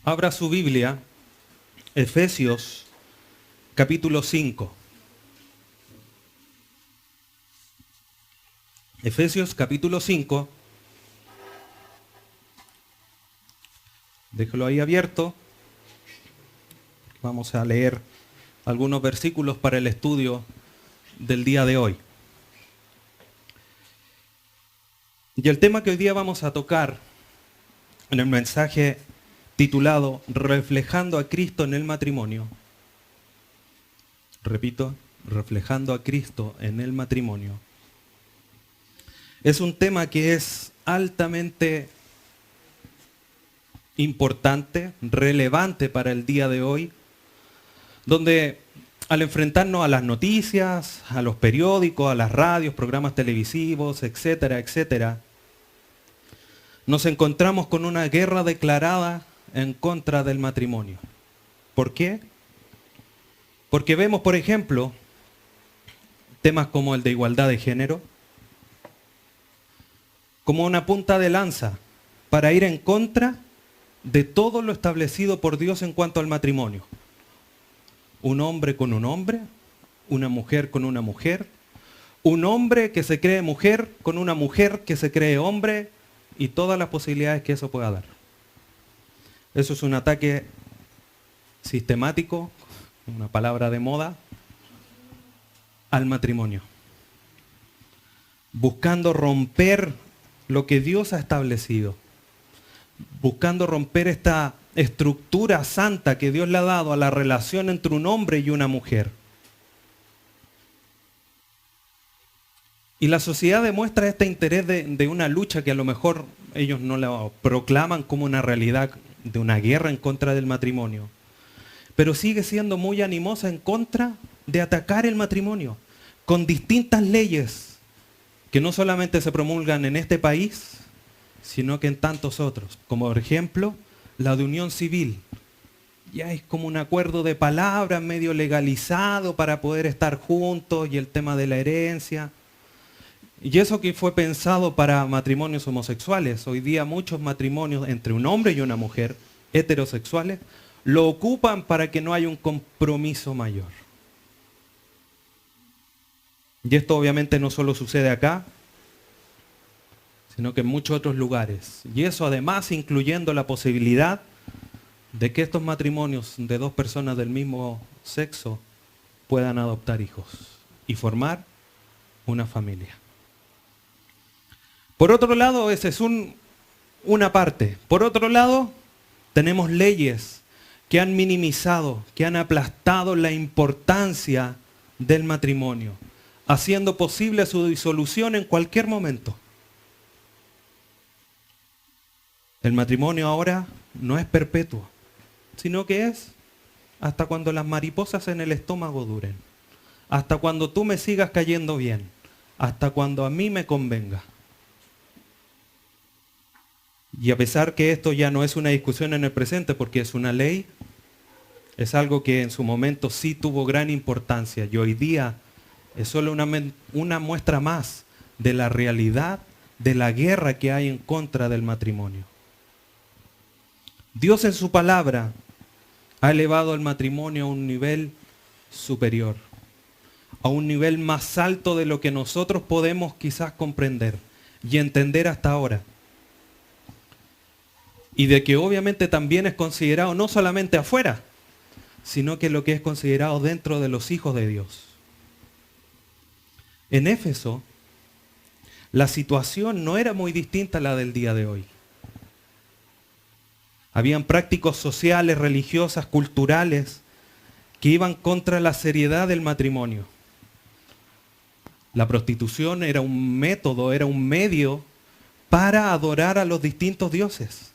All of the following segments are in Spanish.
Abra su Biblia, Efesios capítulo 5. Efesios capítulo 5. Déjelo ahí abierto. Vamos a leer algunos versículos para el estudio del día de hoy. Y el tema que hoy día vamos a tocar en el mensaje titulado Reflejando a Cristo en el matrimonio. Repito, reflejando a Cristo en el matrimonio. Es un tema que es altamente importante, relevante para el día de hoy, donde al enfrentarnos a las noticias, a los periódicos, a las radios, programas televisivos, etcétera, etcétera, nos encontramos con una guerra declarada en contra del matrimonio. ¿Por qué? Porque vemos, por ejemplo, temas como el de igualdad de género, como una punta de lanza para ir en contra de todo lo establecido por Dios en cuanto al matrimonio. Un hombre con un hombre, una mujer con una mujer, un hombre que se cree mujer con una mujer que se cree hombre y todas las posibilidades que eso pueda dar. Eso es un ataque sistemático, una palabra de moda, al matrimonio. Buscando romper lo que Dios ha establecido. Buscando romper esta estructura santa que Dios le ha dado a la relación entre un hombre y una mujer. Y la sociedad demuestra este interés de una lucha que a lo mejor ellos no la proclaman como una realidad de una guerra en contra del matrimonio. Pero sigue siendo muy animosa en contra de atacar el matrimonio con distintas leyes que no solamente se promulgan en este país, sino que en tantos otros, como por ejemplo la de unión civil. Ya es como un acuerdo de palabras medio legalizado para poder estar juntos, y el tema de la herencia. Y eso que fue pensado para matrimonios homosexuales. Hoy día muchos matrimonios entre un hombre y una mujer, heterosexuales, lo ocupan para que no haya un compromiso mayor. Y esto obviamente no solo sucede acá, sino que en muchos otros lugares. Y eso además incluyendo la posibilidad de que estos matrimonios de dos personas del mismo sexo puedan adoptar hijos y formar una familia. Por otro lado, esa es una parte. Por otro lado, tenemos leyes que han minimizado, que han aplastado la importancia del matrimonio, haciendo posible su disolución en cualquier momento. El matrimonio ahora no es perpetuo, sino que es hasta cuando las mariposas en el estómago duren, hasta cuando tú me sigas cayendo bien, hasta cuando a mí me convenga. Y a pesar que esto ya no es una discusión en el presente porque es una ley, es algo que en su momento sí tuvo gran importancia y hoy día es solo una muestra más de la realidad de la guerra que hay en contra del matrimonio. Dios en su palabra ha elevado el matrimonio a un nivel superior, a un nivel más alto de lo que nosotros podemos quizás comprender y entender hasta ahora. Y de que obviamente también es considerado no solamente afuera, sino que lo que es considerado dentro de los hijos de Dios. En Éfeso, la situación no era muy distinta a la del día de hoy. Habían prácticas sociales, religiosas, culturales, que iban contra la seriedad del matrimonio. La prostitución era un método, era un medio para adorar a los distintos dioses.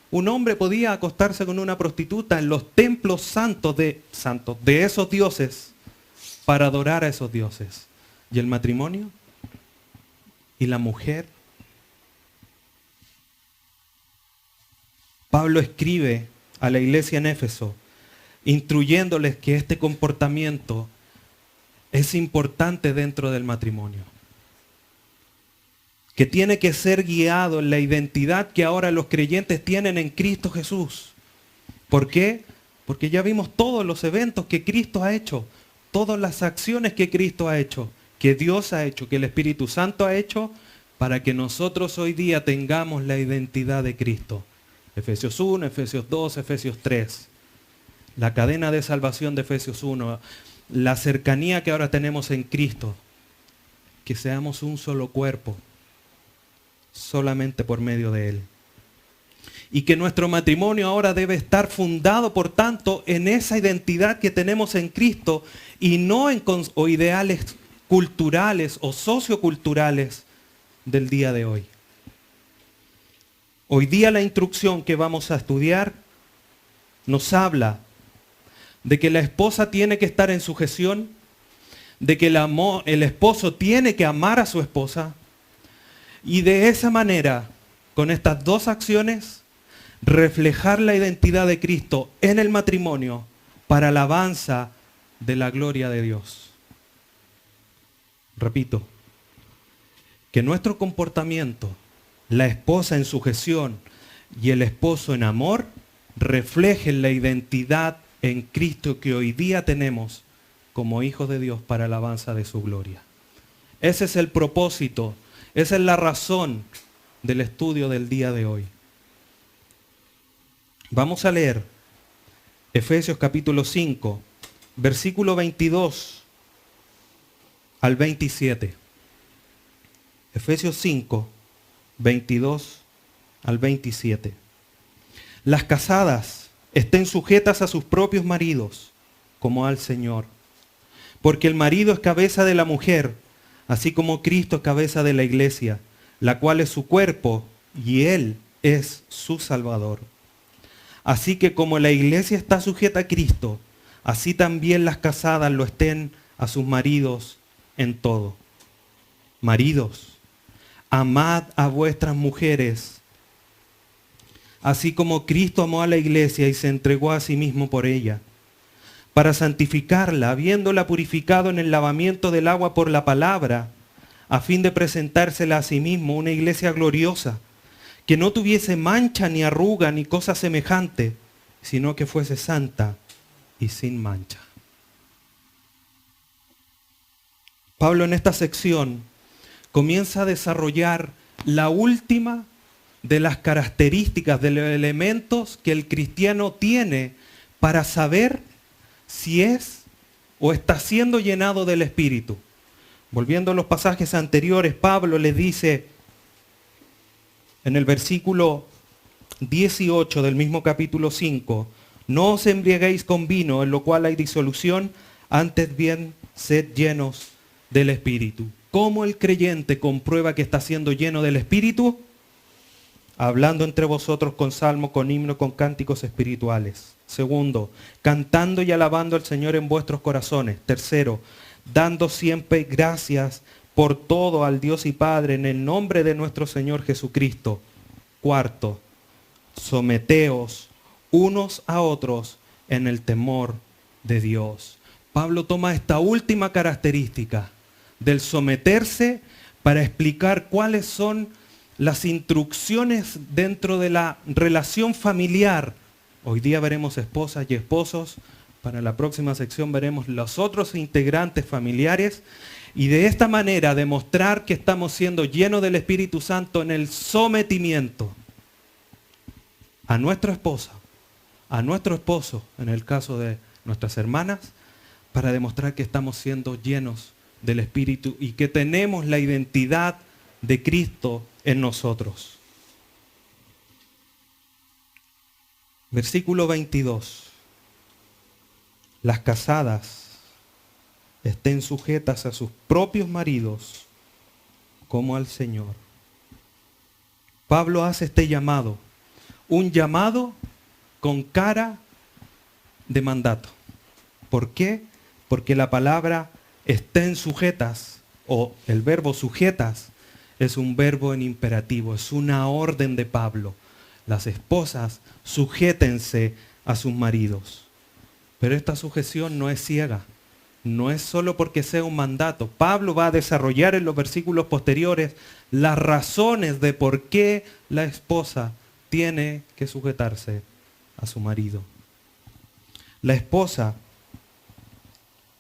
Un hombre podía acostarse con una prostituta en los templos santos de esos dioses para adorar a esos dioses. ¿Y el matrimonio? ¿Y la mujer? Pablo escribe a la iglesia en Éfeso, instruyéndoles que este comportamiento es importante dentro del matrimonio. Que tiene que ser guiado en la identidad que ahora los creyentes tienen en Cristo Jesús. ¿Por qué? Porque ya vimos todos los eventos que Cristo ha hecho, todas las acciones que Cristo ha hecho, que Dios ha hecho, que el Espíritu Santo ha hecho, para que nosotros hoy día tengamos la identidad de Cristo. Efesios 1, Efesios 2, Efesios 3. La cadena de salvación de Efesios 1, la cercanía que ahora tenemos en Cristo, que seamos un solo cuerpo, solamente por medio de Él. Y que nuestro matrimonio ahora debe estar fundado, por tanto, en esa identidad que tenemos en Cristo y no en ideales culturales o socioculturales del día de hoy. Hoy día la instrucción que vamos a estudiar nos habla de que la esposa tiene que estar en sujeción, de que el esposo tiene que amar a su esposa, y de esa manera, con estas dos acciones, reflejar la identidad de Cristo en el matrimonio para alabanza de la gloria de Dios. Repito, que nuestro comportamiento, la esposa en sujeción y el esposo en amor, reflejen la identidad en Cristo que hoy día tenemos como hijos de Dios para alabanza de su gloria. Ese es el propósito, esa es la razón del estudio del día de hoy. Vamos a leer Efesios capítulo 5, versículo 22 al 27. Efesios 5, 22 al 27. Las casadas estén sujetas a sus propios maridos, como al Señor. Porque el marido es cabeza de la mujer, así como Cristo es cabeza de la iglesia, la cual es su cuerpo, y Él es su Salvador. Así que como la iglesia está sujeta a Cristo, así también las casadas lo estén a sus maridos en todo. Maridos, amad a vuestras mujeres, así como Cristo amó a la iglesia y se entregó a sí mismo por ella, para santificarla, habiéndola purificado en el lavamiento del agua por la palabra, a fin de presentársela a sí mismo una iglesia gloriosa, que no tuviese mancha ni arruga ni cosa semejante, sino que fuese santa y sin mancha. Pablo en esta sección comienza a desarrollar la última de las características, de los elementos que el cristiano tiene para saber si es o está siendo llenado del Espíritu. Volviendo a los pasajes anteriores, Pablo les dice en el versículo 18 del mismo capítulo 5, no os embriaguéis con vino, en lo cual hay disolución, antes bien sed llenos del Espíritu. ¿Cómo el creyente comprueba que está siendo lleno del Espíritu? Hablando entre vosotros con salmo, con himno, con cánticos espirituales. Segundo, cantando y alabando al Señor en vuestros corazones. Tercero, dando siempre gracias por todo al Dios y Padre en el nombre de nuestro Señor Jesucristo. Cuarto, someteos unos a otros en el temor de Dios. Pablo toma esta última característica del someterse para explicar cuáles son las instrucciones dentro de la relación familiar. Hoy día veremos esposas y esposos, para la próxima sección veremos los otros integrantes familiares, y de esta manera demostrar que estamos siendo llenos del Espíritu Santo en el sometimiento a nuestra esposa, a nuestro esposo, en el caso de nuestras hermanas, para demostrar que estamos siendo llenos del Espíritu y que tenemos la identidad de Cristo en nosotros. Versículo 22. Las casadas estén sujetas a sus propios maridos como al Señor. Pablo hace este llamado, un llamado con cara de mandato. ¿Por qué? Porque la palabra estén sujetas, o el verbo sujetas, es un verbo en imperativo, es una orden de Pablo. Las esposas, sujétense a sus maridos. Pero esta sujeción no es ciega, no es solo porque sea un mandato. Pablo va a desarrollar en los versículos posteriores las razones de por qué la esposa tiene que sujetarse a su marido. La esposa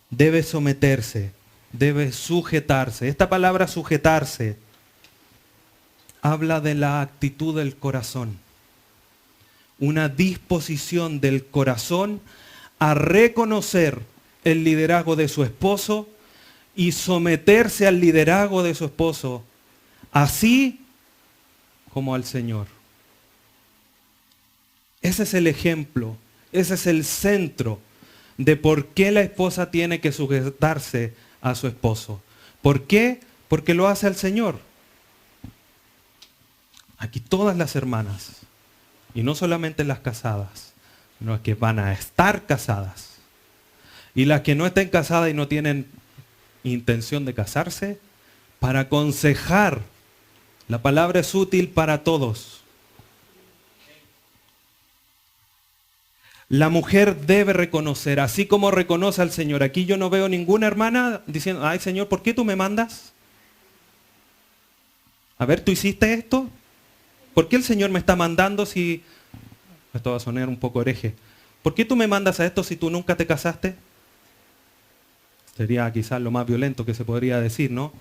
debe someterse, debe sujetarse. Esta palabra sujetarse habla de la actitud del corazón. Una disposición del corazón a reconocer el liderazgo de su esposo y someterse al liderazgo de su esposo, así como al Señor. Ese es el ejemplo, ese es el centro de por qué la esposa tiene que sujetarse a su esposo. ¿Por qué? Porque lo hace al Señor. Aquí todas las hermanas, y no solamente las casadas, sino que van a estar casadas. Y las que no estén casadas y no tienen intención de casarse, para aconsejar. La palabra es útil para todos. La mujer debe reconocer, así como reconoce al Señor. Aquí yo no veo ninguna hermana diciendo, ay Señor, ¿por qué tú me mandas? A ver, ¿tú hiciste esto? ¿Por qué el Señor me está mandando si... Esto va a sonar un poco hereje. ¿Por qué tú me mandas a esto si tú nunca te casaste? Sería quizás lo más violento que se podría decir, ¿no?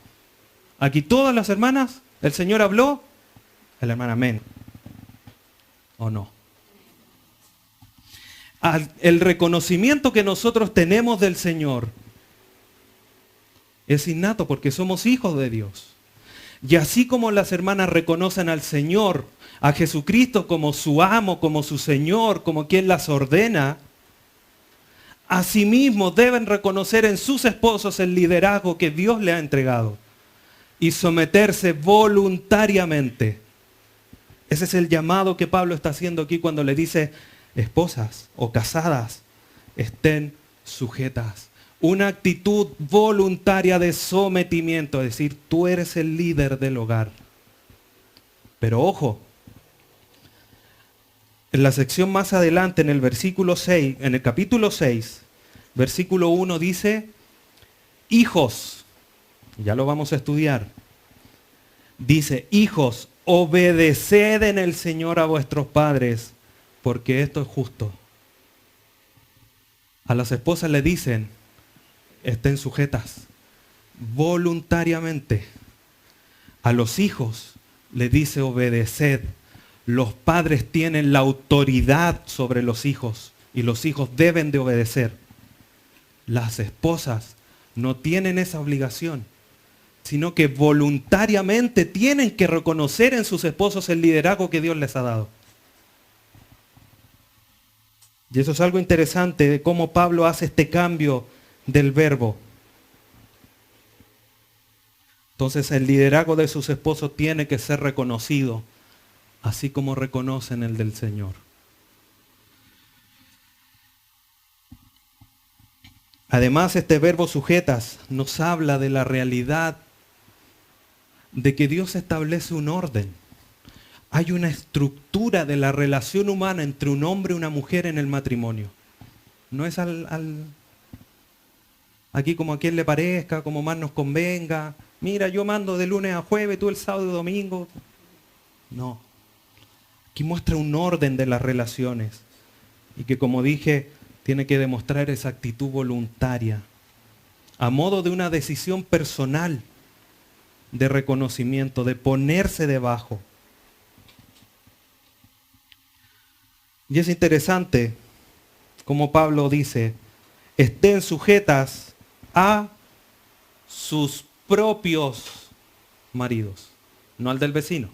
Aquí todas las hermanas, el Señor habló, la hermana amén. ¿O no? El reconocimiento que nosotros tenemos del Señor es innato porque somos hijos de Dios. Y así como las hermanas reconocen al Señor, a Jesucristo como su amo, como su Señor, como quien las ordena, asimismo deben reconocer en sus esposos el liderazgo que Dios le ha entregado y someterse voluntariamente. Ese es el llamado que Pablo está haciendo aquí cuando le dice, esposas o casadas, estén sujetas. Una actitud voluntaria de sometimiento, es decir, tú eres el líder del hogar. Pero ojo, en la sección más adelante, en el versículo 6, en el capítulo 6, versículo 1 dice, hijos, ya lo vamos a estudiar, dice, hijos, obedeced en el Señor a vuestros padres, porque esto es justo. A las esposas le dicen, estén sujetas voluntariamente. A los hijos le dice obedeced. Los padres tienen la autoridad sobre los hijos y los hijos deben de obedecer. Las esposas no tienen esa obligación, sino que voluntariamente tienen que reconocer en sus esposos el liderazgo que Dios les ha dado. Y eso es algo interesante de cómo Pablo hace este cambio del verbo. Entonces el liderazgo de sus esposos tiene que ser reconocido, así como reconocen el del Señor. Además, este verbo sujetas nos habla de la realidad de que Dios establece un orden. Hay una estructura de la relación humana entre un hombre y una mujer en el matrimonio. No es aquí como a quien le parezca, como más nos convenga. Mira, yo mando de lunes a jueves, tú el sábado y domingo. No. Aquí muestra un orden de las relaciones. Y que como dije, tiene que demostrar esa actitud voluntaria. A modo de una decisión personal de reconocimiento, de ponerse debajo. Y es interesante, como Pablo dice, estén sujetas a sus propios maridos, no al del vecino,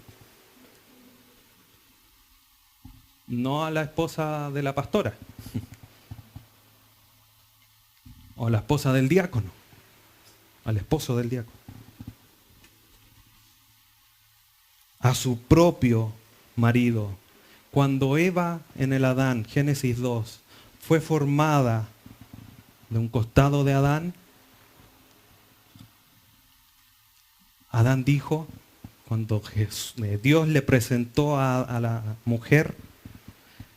no a la esposa de la pastora, o a la esposa del diácono, al esposo del diácono, a su propio marido. Cuando Eva en el Adán, Génesis 2, fue formada de un costado de Adán, Adán dijo, cuando Dios le presentó a la mujer,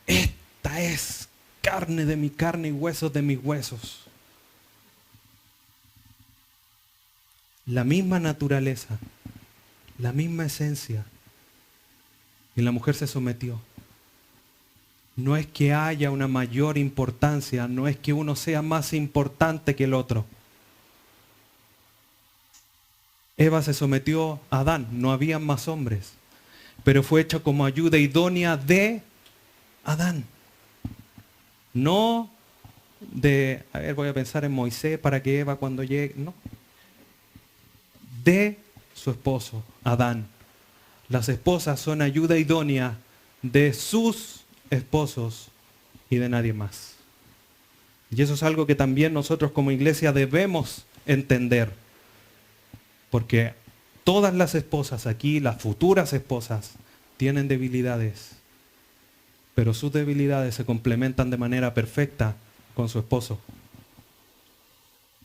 esta es carne de mi carne y huesos de mis huesos. La misma naturaleza, la misma esencia. Y la mujer se sometió. No es que haya una mayor importancia, no es que uno sea más importante que el otro. Eva se sometió a Adán, no había más hombres, pero fue hecha como ayuda idónea de Adán. No voy a pensar en Moisés para que Eva cuando llegue, no. De su esposo, Adán. Las esposas son ayuda idónea de sus esposos y de nadie más. Y eso es algo que también nosotros como iglesia debemos entender. Porque todas las esposas aquí, las futuras esposas, tienen debilidades. Pero sus debilidades se complementan de manera perfecta con su esposo.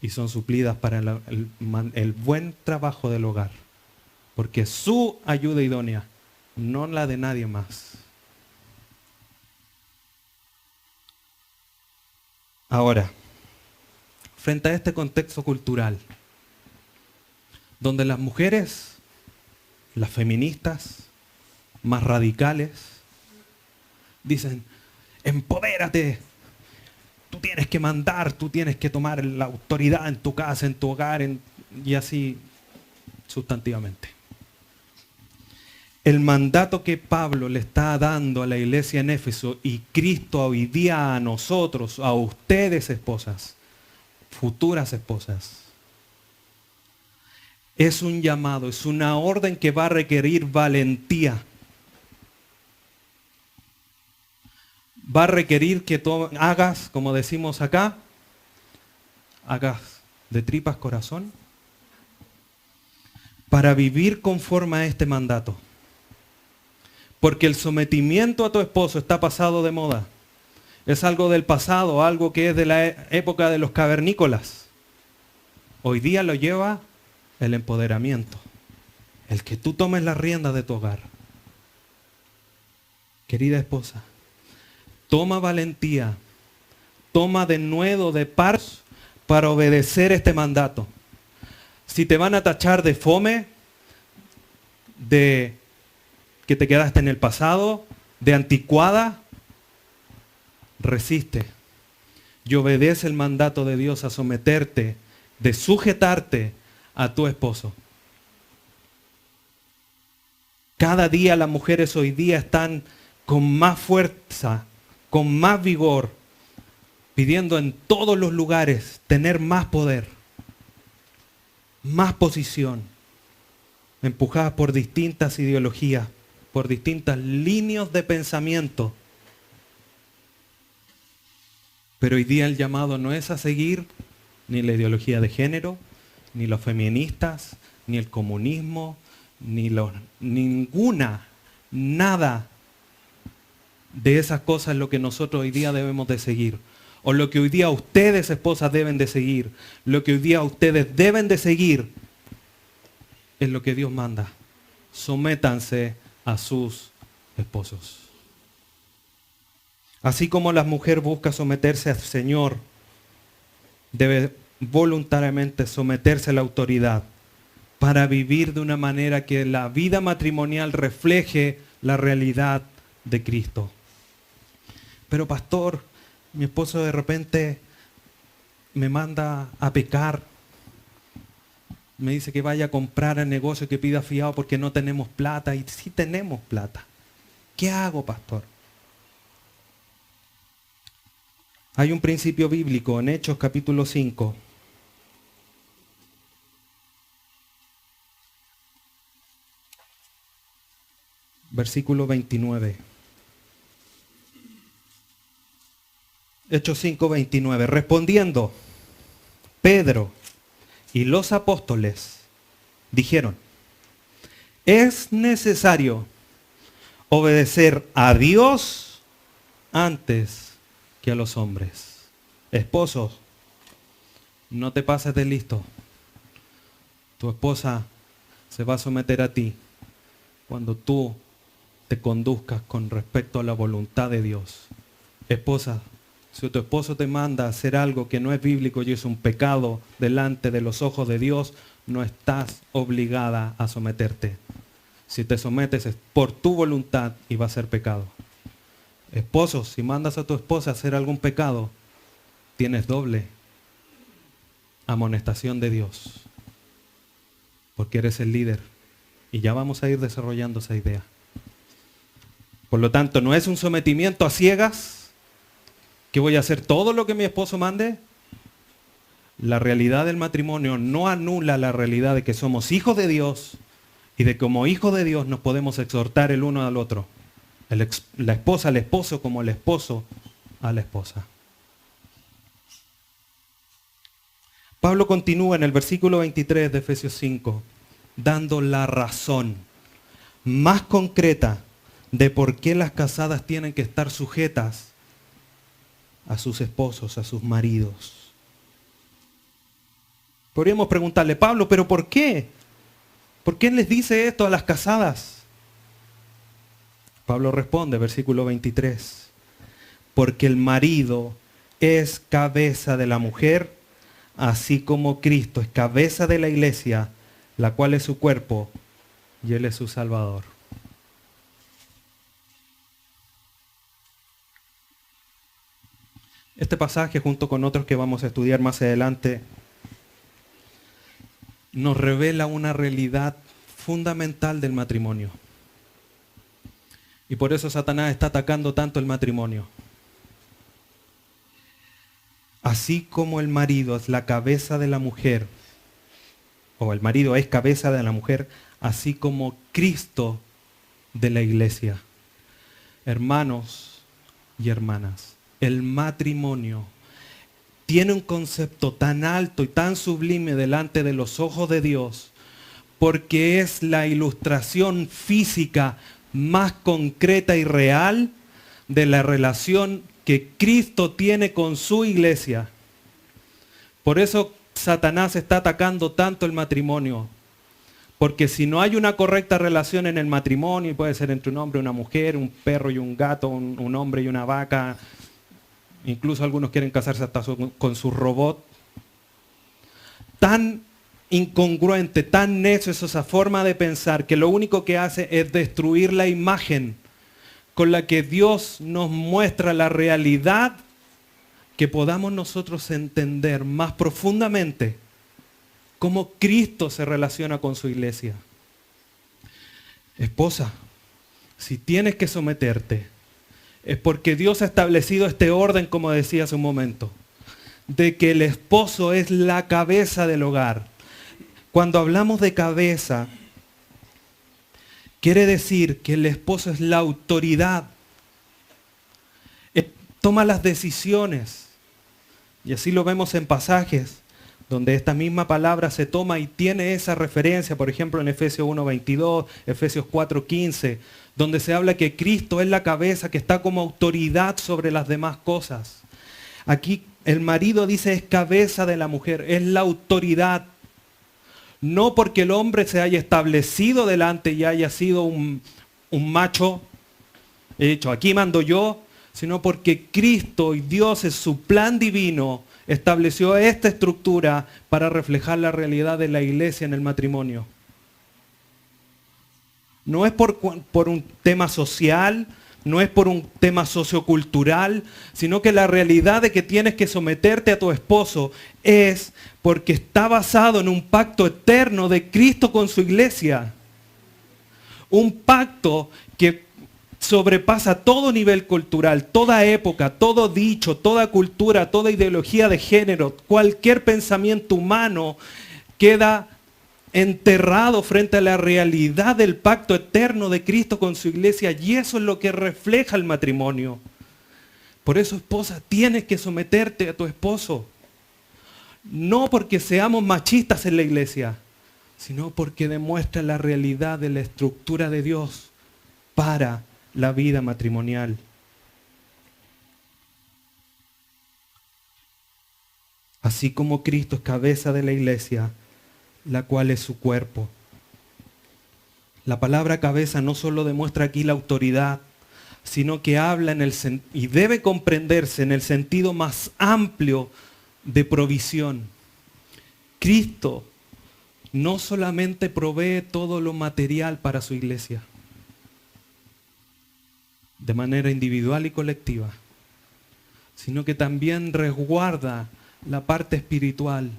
Y son suplidas para el buen trabajo del hogar. Porque su ayuda idónea, no la de nadie más. Ahora, frente a este contexto cultural, donde las mujeres, las feministas, más radicales, dicen, empodérate, tú tienes que mandar, tú tienes que tomar la autoridad en tu casa, en tu hogar, y así sustantivamente. El mandato que Pablo le está dando a la iglesia en Éfeso y Cristo hoy día a nosotros, a ustedes esposas, futuras esposas, es un llamado, es una orden que va a requerir valentía. Va a requerir que hagas, como decimos acá, hagas de tripas corazón para vivir conforme a este mandato. Porque el sometimiento a tu esposo está pasado de moda. Es algo del pasado, algo que es de la época de los cavernícolas. Hoy día lo lleva el empoderamiento. El que tú tomes las riendas de tu hogar. Querida esposa, toma valentía, toma denuedo de parte para obedecer este mandato. Si te van a tachar de fome, de que te quedaste en el pasado, de anticuada, resiste y obedece el mandato de Dios a someterte, de sujetarte a tu esposo. Cada día las mujeres hoy día están con más fuerza, con más vigor, pidiendo en todos los lugares tener más poder, más posición, empujadas por distintas ideologías, por distintas líneas de pensamiento. Pero hoy día el llamado no es a seguir ni la ideología de género, ni los feministas, ni el comunismo, nada de esas cosas es lo que nosotros hoy día debemos de seguir. O lo que hoy día ustedes, esposas, deben de seguir. Lo que hoy día ustedes deben de seguir es lo que Dios manda. Sométanse a sus esposos. Así como la mujer busca someterse al Señor, debe voluntariamente someterse a la autoridad para vivir de una manera que la vida matrimonial refleje la realidad de Cristo. Pero pastor, mi esposo de repente me manda a pecar. Me dice que vaya a comprar al negocio, que pida fiado porque no tenemos plata. Y sí tenemos plata. ¿Qué hago, pastor? Hay un principio bíblico en Hechos capítulo 5. Versículo 29. Hechos 5, 29. Respondiendo, Pedro y los apóstoles dijeron, es necesario obedecer a Dios antes que a los hombres. Esposos, no te pases de listo. Tu esposa se va a someter a ti cuando tú te conduzcas con respecto a la voluntad de Dios. Esposa, si tu esposo te manda a hacer algo que no es bíblico y es un pecado delante de los ojos de Dios, no estás obligada a someterte. Si te sometes es por tu voluntad y va a ser pecado. Esposos, si mandas a tu esposa a hacer algún pecado, tienes doble amonestación de Dios, porque eres el líder. Y ya vamos a ir desarrollando esa idea. Por lo tanto, no es un sometimiento a ciegas, que voy a hacer todo lo que mi esposo mande. La realidad del matrimonio no anula la realidad de que somos hijos de Dios y de que como hijos de Dios nos podemos exhortar el uno al otro. La esposa al esposo como el esposo a la esposa. Pablo continúa en el versículo 23 de Efesios 5, dando la razón más concreta de por qué las casadas tienen que estar sujetas a sus esposos, a sus maridos. Podríamos preguntarle, Pablo, ¿pero por qué? ¿Por qué les dice esto a las casadas? Pablo responde, versículo 23, porque el marido es cabeza de la mujer, así como Cristo es cabeza de la iglesia, la cual es su cuerpo, y Él es su Salvador. Este pasaje, junto con otros que vamos a estudiar más adelante, nos revela una realidad fundamental del matrimonio. Y por eso Satanás está atacando tanto el matrimonio. Así como el marido es la cabeza de la mujer, o el marido es cabeza de la mujer, así como Cristo de la iglesia. Hermanos y hermanas, el matrimonio tiene un concepto tan alto y tan sublime delante de los ojos de Dios, porque es la ilustración física más concreta y real de la relación que Cristo tiene con su iglesia. Por eso Satanás está atacando tanto el matrimonio. Porque si no hay una correcta relación en el matrimonio, puede ser entre un hombre y una mujer, un perro y un gato, un hombre y una vaca, incluso algunos quieren casarse hasta con su robot. Tan incongruente, tan necio es esa forma de pensar que lo único que hace es destruir la imagen con la que Dios nos muestra la realidad, que podamos nosotros entender más profundamente cómo Cristo se relaciona con su iglesia. Esposa, si tienes que someterte, es porque Dios ha establecido este orden, como decía hace un momento, de que el esposo es la cabeza del hogar. Cuando hablamos de cabeza, quiere decir que el esposo es la autoridad. Toma las decisiones. Y así lo vemos en pasajes donde esta misma palabra se toma y tiene esa referencia, por ejemplo en Efesios 1:22, Efesios 4:15, donde se habla que Cristo es la cabeza que está como autoridad sobre las demás cosas. Aquí el marido dice es cabeza de la mujer, es la autoridad. No porque el hombre se haya establecido delante y haya sido un macho, he dicho aquí mando yo, sino porque Cristo y Dios en su plan divino estableció esta estructura para reflejar la realidad de la iglesia en el matrimonio. No es por un tema social, no es por un tema sociocultural, sino que la realidad de que tienes que someterte a tu esposo es porque está basado en un pacto eterno de Cristo con su iglesia. Un pacto que sobrepasa todo nivel cultural, toda época, todo dicho, toda cultura, toda ideología de género, cualquier pensamiento humano queda enterrado frente a la realidad del pacto eterno de Cristo con su iglesia, y eso es lo que refleja el matrimonio. Por eso, esposa, tienes que someterte a tu esposo. No porque seamos machistas en la iglesia, sino porque demuestra la realidad de la estructura de Dios para la vida matrimonial. Así como Cristo es cabeza de la iglesia, la cual es su cuerpo. La palabra cabeza no solo demuestra aquí la autoridad, sino que habla y debe comprenderse en el sentido más amplio de provisión. Cristo no solamente provee todo lo material para su iglesia. de manera individual y colectiva, sino que también resguarda la parte espiritual.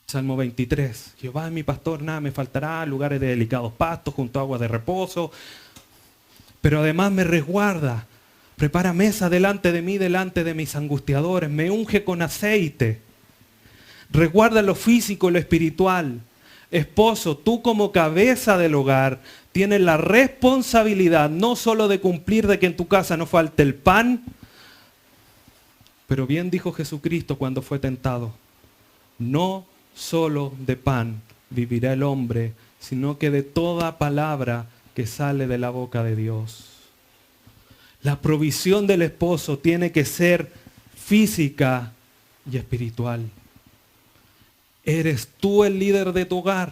Salmo 23, Jehová es mi pastor, nada me faltará, lugares de delicados pastos, junto a aguas de reposo. Pero además me resguarda, prepara mesa delante de mí, delante de mis angustiadores, me unge con aceite. Resguarda lo físico, lo espiritual. Esposo, tú como cabeza del hogar tienes la responsabilidad no solo de cumplir de que en tu casa no falte el pan, pero bien dijo Jesucristo cuando fue tentado, no solo de pan vivirá el hombre, sino que de toda palabra que sale de la boca de Dios. La provisión del esposo tiene que ser física y espiritual. Eres tú el líder de tu hogar.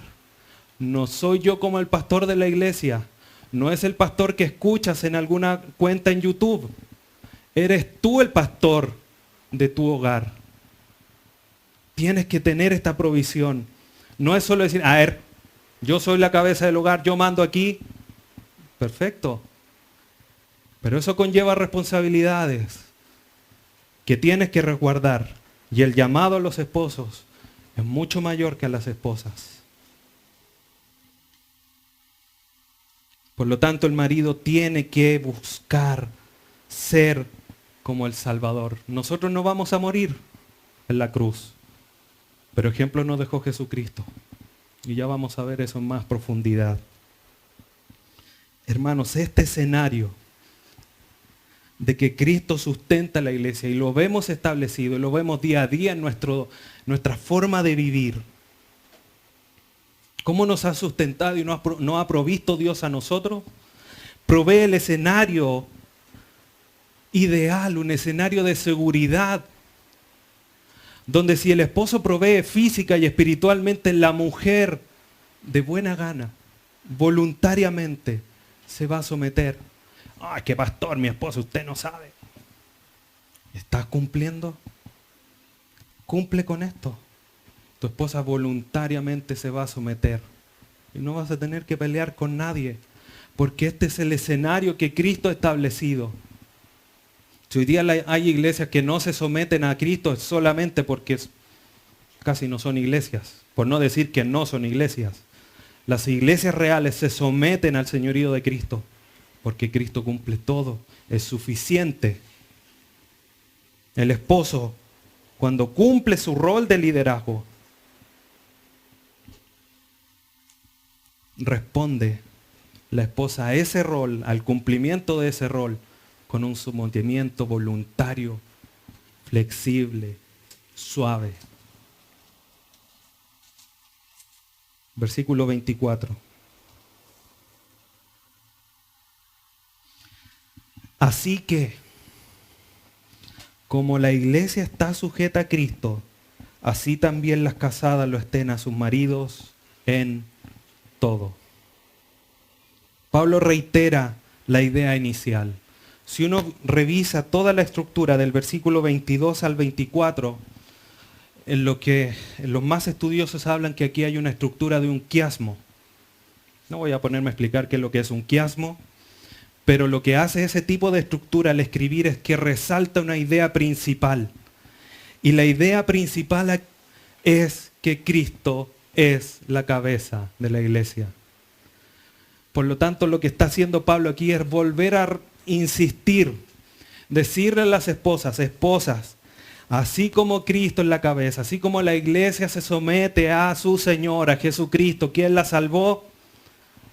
No soy yo como el pastor de la iglesia. No es el pastor que escuchas en alguna cuenta en YouTube. Eres tú el pastor de tu hogar. Tienes que tener esta provisión. No es solo decir, a ver, yo soy la cabeza del hogar, yo mando aquí. Perfecto. Pero eso conlleva responsabilidades que tienes que resguardar. Y el llamado a los esposos es mucho mayor que a las esposas. Por lo tanto, el marido tiene que buscar ser como el Salvador. Nosotros no vamos a morir en la cruz, pero ejemplo nos dejó Jesucristo. Y ya vamos a ver eso en más profundidad. Hermanos, este escenario de que Cristo sustenta la iglesia y lo vemos establecido, y lo vemos día a día en nuestra forma de vivir. ¿Cómo nos ha sustentado y nos ha provisto Dios a nosotros? Provee el escenario ideal, un escenario de seguridad, donde si el esposo provee física y espiritualmente, la mujer de buena gana, voluntariamente, se va a someter. ¡Ay, qué pastor, mi esposo, usted no sabe! ¿Estás cumpliendo? Cumple con esto. Tu esposa voluntariamente se va a someter. Y no vas a tener que pelear con nadie, porque este es el escenario que Cristo ha establecido. Si hoy día hay iglesias que no se someten a Cristo, es solamente porque casi no son iglesias, por no decir que no son iglesias. Las iglesias reales se someten al señorío de Cristo, porque Cristo cumple todo, es suficiente. El esposo, cuando cumple su rol de liderazgo, responde la esposa a ese rol, al cumplimiento de ese rol, con un sometimiento voluntario, flexible, suave. Versículo 24. Así que, como la iglesia está sujeta a Cristo, así también las casadas lo estén a sus maridos en todo. Pablo reitera la idea inicial. Si uno revisa toda la estructura del versículo 22 al 24, en los más estudiosos hablan que aquí hay una estructura de un quiasmo. No voy a ponerme a explicar qué es lo que es un quiasmo, pero lo que hace ese tipo de estructura al escribir es que resalta una idea principal. Y la idea principal es que Cristo es la cabeza de la iglesia. Por lo tanto, lo que está haciendo Pablo aquí es volver a insistir, decirle a las esposas, así como Cristo es la cabeza, así como la iglesia se somete a su Señor, a Jesucristo, quien la salvó,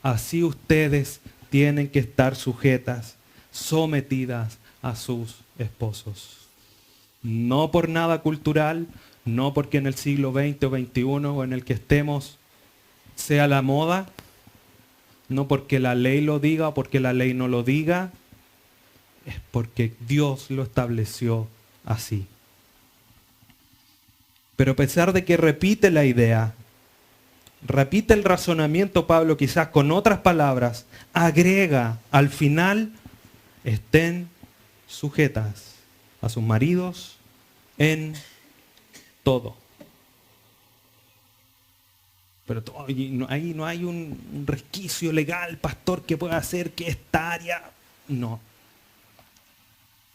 así ustedes tienen que estar sujetas, sometidas a sus esposos. No por nada cultural, no porque en el siglo XX o XXI o en el que estemos sea la moda, no porque la ley lo diga o porque la ley no lo diga, es porque Dios lo estableció así. Pero a pesar de que repite la idea, repite el razonamiento Pablo quizás con otras palabras, agrega al final, estén sujetas a sus maridos en todo. Pero ahí no hay un resquicio legal, pastor, que pueda hacer que esta área... No.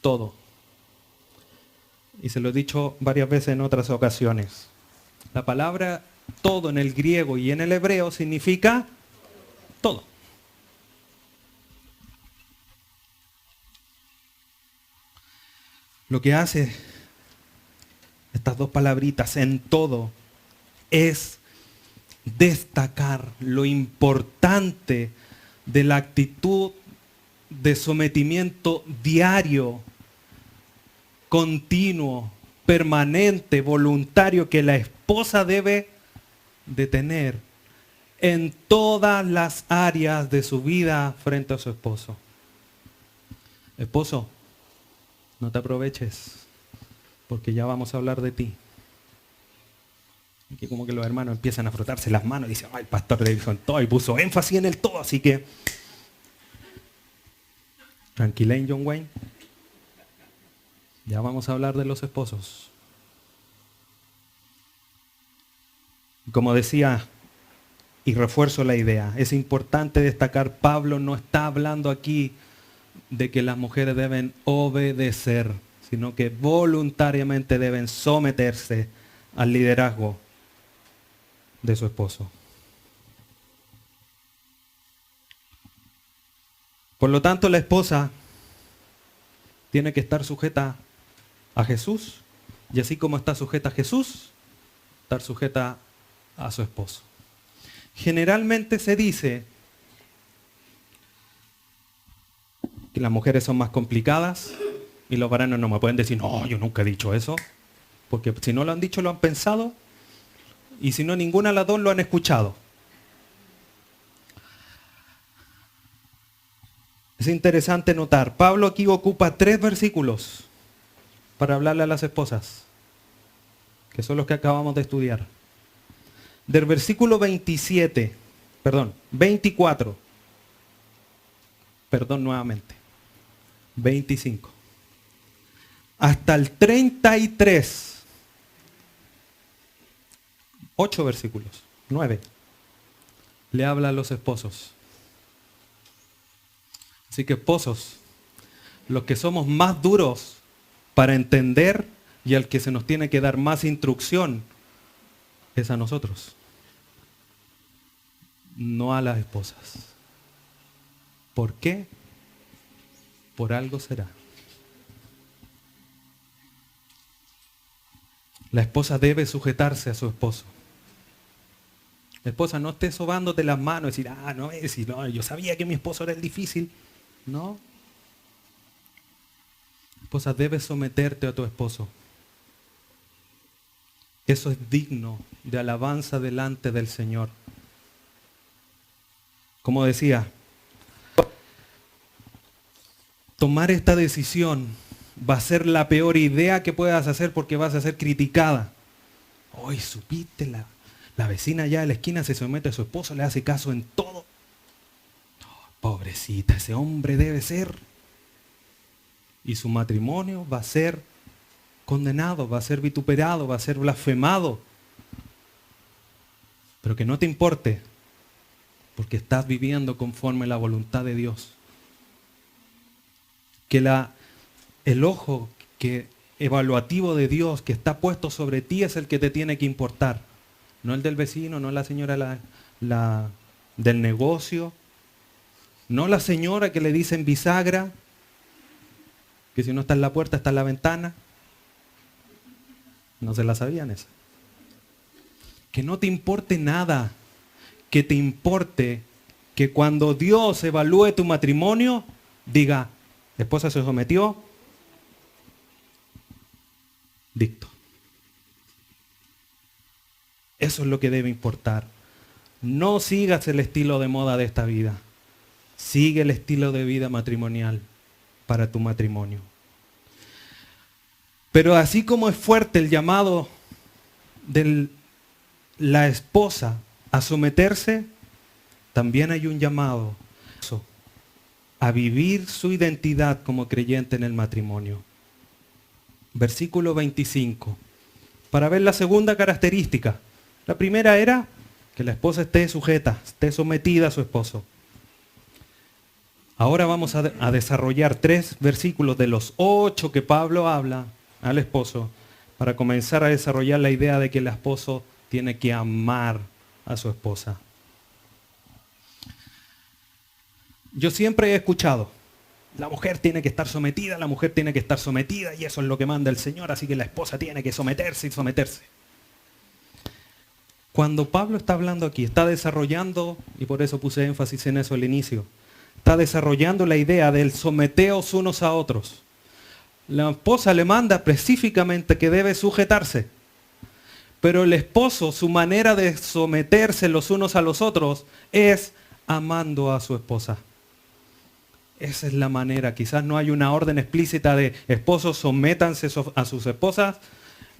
Todo. Y se lo he dicho varias veces en otras ocasiones. La palabra todo en el griego y en el hebreo significa todo. Lo que hace estas dos palabritas en todo es destacar lo importante de la actitud de sometimiento diario, continuo, permanente, voluntario que la esposa debe de tener en todas las áreas de su vida frente a su esposo. Esposo, no te aproveches, porque ya vamos a hablar de ti. Y que como que los hermanos empiezan a frotarse las manos y dicen, ay, el pastor le dijo en todo y puso énfasis en el todo, así que tranquilen, John Wayne. Ya vamos a hablar de los esposos. Como decía, y refuerzo la idea, es importante destacar, Pablo no está hablando aquí de que las mujeres deben obedecer, sino que voluntariamente deben someterse al liderazgo de su esposo. Por lo tanto, la esposa tiene que estar sujeta a Jesús, y así como está sujeta a Jesús, estar sujeta a su esposo. Generalmente se dice que las mujeres son más complicadas y los varones no me pueden decir, no, yo nunca he dicho eso, porque si no lo han dicho, lo han pensado, y si no, ninguna de las dos lo han escuchado. Es interesante notar, Pablo aquí ocupa 3 versículos para hablarle a las esposas, que son los que acabamos de estudiar. Del versículo 24, nuevamente, 25, hasta el 33, 8 versículos, 9, le habla a los esposos. Así que esposos, los que somos más duros para entender y al que se nos tiene que dar más instrucción es a nosotros, no a las esposas. ¿Por qué? Por algo será. La esposa debe sujetarse a su esposo. La esposa no esté sobándote las manos y decir, no, yo sabía que mi esposo era el difícil. No. Esposa, debes someterte a tu esposo. Eso es digno de alabanza delante del Señor. Como decía, tomar esta decisión va a ser la peor idea que puedas hacer porque vas a ser criticada. Hoy supiste, la vecina allá de la esquina se somete a su esposo, le hace caso en todo. Oh, pobrecita, ese hombre debe ser. Y su matrimonio va a ser condenado, va a ser vituperado, va a ser blasfemado. Pero que no te importe, porque estás viviendo conforme a la voluntad de Dios. Que el ojo evaluativo de Dios que está puesto sobre ti es el que te tiene que importar. No el del vecino, no la señora del negocio, no la señora que le dicen bisagra, que si no está en la puerta está en la ventana. No se la sabían esa. Que no te importe nada, que te importe que cuando Dios evalúe tu matrimonio, diga, la esposa se sometió, dicto. Eso es lo que debe importar. No sigas el estilo de moda de esta vida. Sigue el estilo de vida matrimonial para tu matrimonio. Pero así como es fuerte el llamado de la esposa a someterse, también hay un llamado a vivir su identidad como creyente en el matrimonio. Versículo 25. Para ver la segunda característica. La primera era Que la esposa esté sujeta, esté sometida a su esposo. Ahora vamos a desarrollar 3 versículos de los 8 que Pablo habla al esposo para comenzar a desarrollar la idea de que el esposo tiene que amar a su esposa. Yo siempre he escuchado, la mujer tiene que estar sometida, la mujer tiene que estar sometida y eso es lo que manda el Señor, así que la esposa tiene que someterse y someterse. Cuando Pablo está hablando aquí, está desarrollando, y por eso puse énfasis en eso al inicio, está desarrollando la idea del someteos unos a otros. La esposa le manda específicamente que debe sujetarse, pero el esposo, su manera de someterse los unos a los otros es amando a su esposa. Esa es la manera. Quizás no hay una orden explícita de esposos sométanse a sus esposas.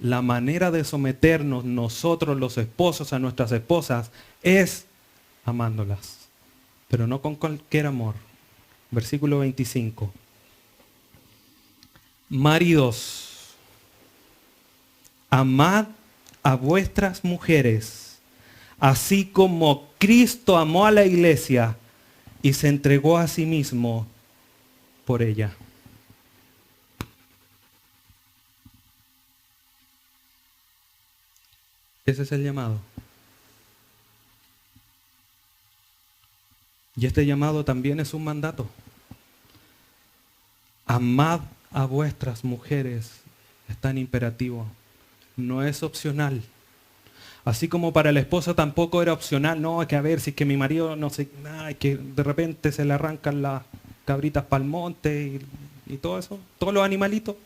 La manera de someternos nosotros los esposos a nuestras esposas es amándolas, pero no con cualquier amor. Versículo 25. Maridos, amad a vuestras mujeres, así como Cristo amó a la iglesia y se entregó a sí mismo por ella. Ese es el llamado. Y este llamado también es un mandato. Amad a vuestras mujeres. Es tan imperativo. No es opcional. Así como para la esposa tampoco era opcional. No, es que a ver, si es que mi marido, no sé, que de repente se le arrancan las cabritas para el monte y todo eso. Todos los animalitos.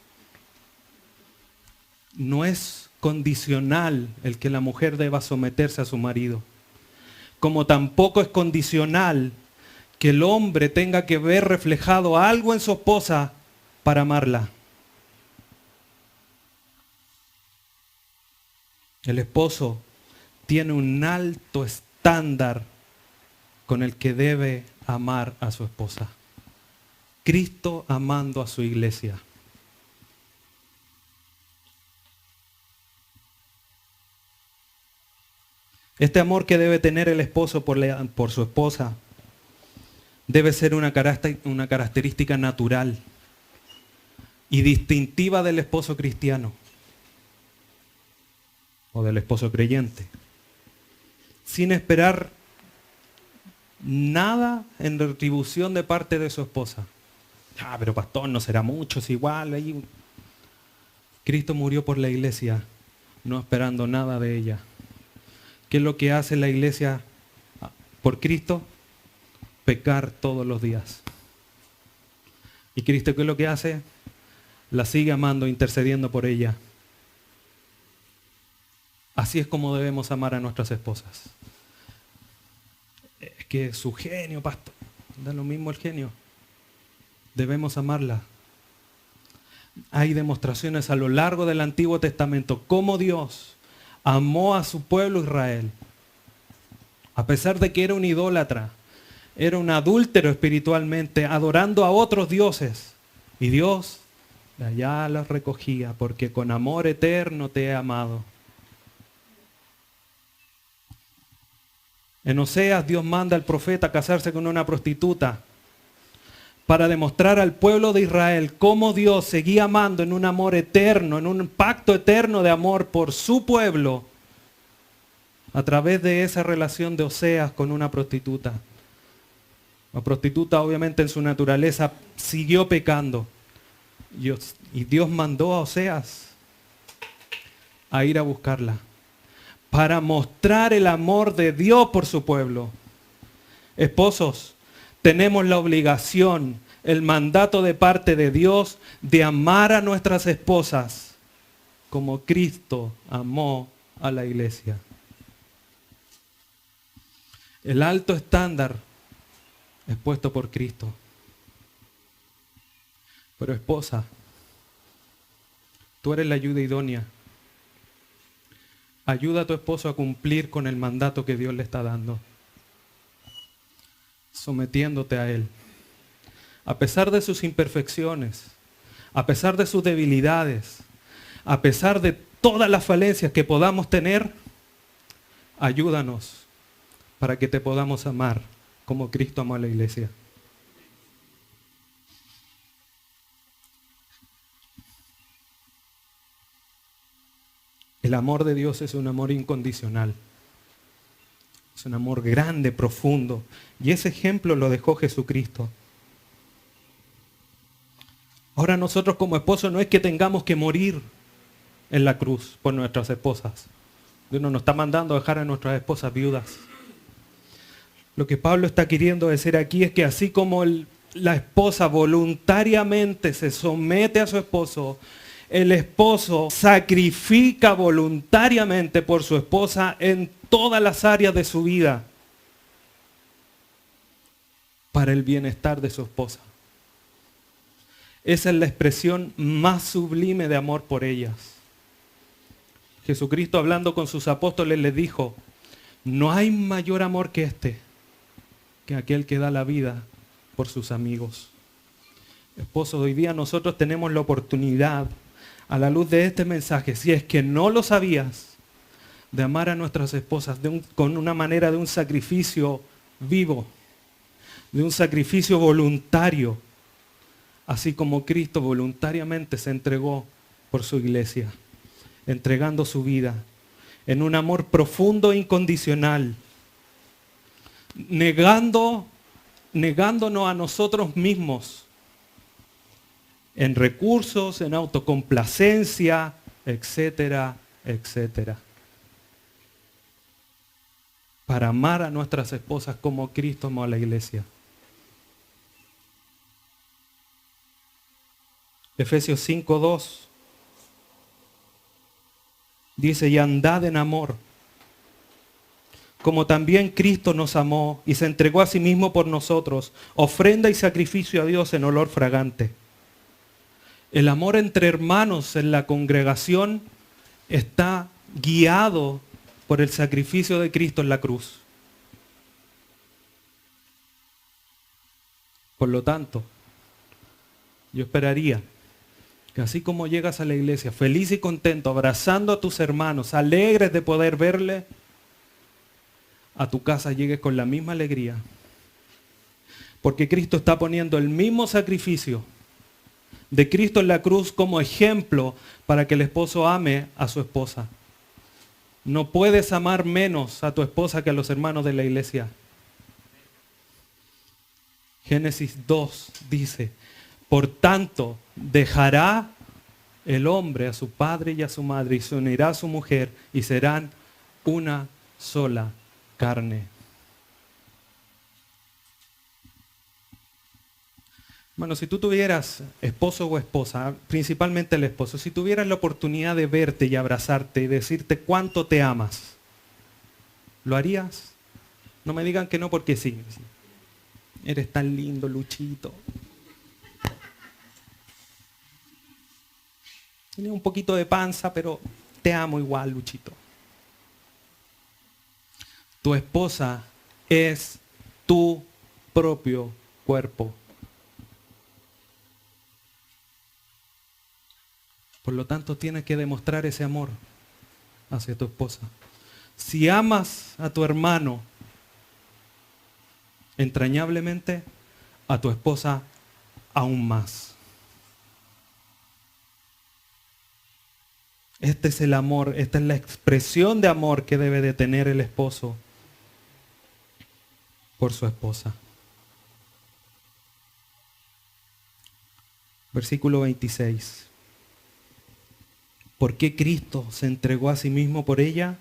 No es condicional el que la mujer deba someterse a su marido. Como tampoco es condicional que el hombre tenga que ver reflejado algo en su esposa para amarla. El esposo tiene un alto estándar con el que debe amar a su esposa. Cristo amando a su iglesia. Este amor que debe tener el esposo por su esposa debe ser una característica natural y distintiva del esposo cristiano o del esposo creyente, sin esperar nada en retribución de parte de su esposa. Pero pastor, no será mucho, es igual. Ahí. Cristo murió por la iglesia, no esperando nada de ella. ¿Qué es lo que hace la iglesia por Cristo? Pecar todos los días. ¿Y Cristo qué es lo que hace? La sigue amando, intercediendo por ella. Así es como debemos amar a nuestras esposas. Es que su genio, pastor, da lo mismo el genio. Debemos amarla. Hay demostraciones a lo largo del Antiguo Testamento cómo Dios amó a su pueblo Israel. A pesar de que era un idólatra, era un adúltero espiritualmente, adorando a otros dioses. Y Dios de allá los recogía, porque con amor eterno te he amado. En Oseas, Dios manda al profeta a casarse con una prostituta para demostrar al pueblo de Israel cómo Dios seguía amando en un amor eterno, en un pacto eterno de amor por su pueblo, a través de esa relación de Oseas con una prostituta. La prostituta, obviamente, en su naturaleza siguió pecando. Y Dios mandó a Oseas a ir a buscarla para mostrar el amor de Dios por su pueblo. Esposos, tenemos la obligación, el mandato de parte de Dios de amar a nuestras esposas como Cristo amó a la iglesia. El alto estándar es puesto por Cristo. Pero esposa, tú eres la ayuda idónea. Ayuda a tu esposo a cumplir con el mandato que Dios le está dando, sometiéndote a Él. A pesar de sus imperfecciones, a pesar de sus debilidades, a pesar de todas las falencias que podamos tener, ayúdanos para que te podamos amar como Cristo amó a la iglesia. El amor de Dios es un amor incondicional. Es un amor grande, profundo. Y ese ejemplo lo dejó Jesucristo. Ahora nosotros como esposos no es que tengamos que morir en la cruz por nuestras esposas. Dios no nos está mandando a dejar a nuestras esposas viudas. Lo que Pablo está queriendo decir aquí es que así como la esposa voluntariamente se somete a su esposo, el esposo sacrifica voluntariamente por su esposa en todas las áreas de su vida para el bienestar de su esposa. Esa es la expresión más sublime de amor por ellas. Jesucristo, hablando con sus apóstoles, les dijo: no hay mayor amor que este, que aquel que da la vida por sus amigos. Esposos, hoy día nosotros tenemos la oportunidad, a la luz de este mensaje, si es que no lo sabías, de amar a nuestras esposas con una manera de un sacrificio vivo, de un sacrificio voluntario, así como Cristo voluntariamente se entregó por su iglesia, entregando su vida en un amor profundo e incondicional, negándonos a nosotros mismos en recursos, en autocomplacencia, etcétera, etcétera, para amar a nuestras esposas como Cristo amó a la iglesia. Efesios 5:2 dice: y andad en amor, como también Cristo nos amó y se entregó a sí mismo por nosotros, ofrenda y sacrificio a Dios en olor fragante. El amor entre hermanos en la congregación está guiado por el sacrificio de Cristo en la cruz. Por lo tanto, yo esperaría que así como llegas a la iglesia feliz y contento, abrazando a tus hermanos, alegres de poder verle, a tu casa llegues con la misma alegría. Porque Cristo está poniendo el mismo sacrificio de Cristo en la cruz como ejemplo para que el esposo ame a su esposa. No puedes amar menos a tu esposa que a los hermanos de la iglesia. Génesis 2 dice: por tanto, dejará el hombre a su padre y a su madre y se unirá a su mujer y serán una sola carne. Bueno, si tú tuvieras esposo o esposa, principalmente el esposo, si tuvieras la oportunidad de verte y abrazarte y decirte cuánto te amas, ¿lo harías? No me digan que no porque sí. Eres tan lindo, Luchito. Tienes un poquito de panza, pero te amo igual, Luchito. Tu esposa es tu propio cuerpo. Por lo tanto, tienes que demostrar ese amor hacia tu esposa. Si amas a tu hermano entrañablemente, a tu esposa aún más. Este es el amor, esta es la expresión de amor que debe de tener el esposo por su esposa. Versículo 26. ¿Por qué Cristo se entregó a sí mismo por ella?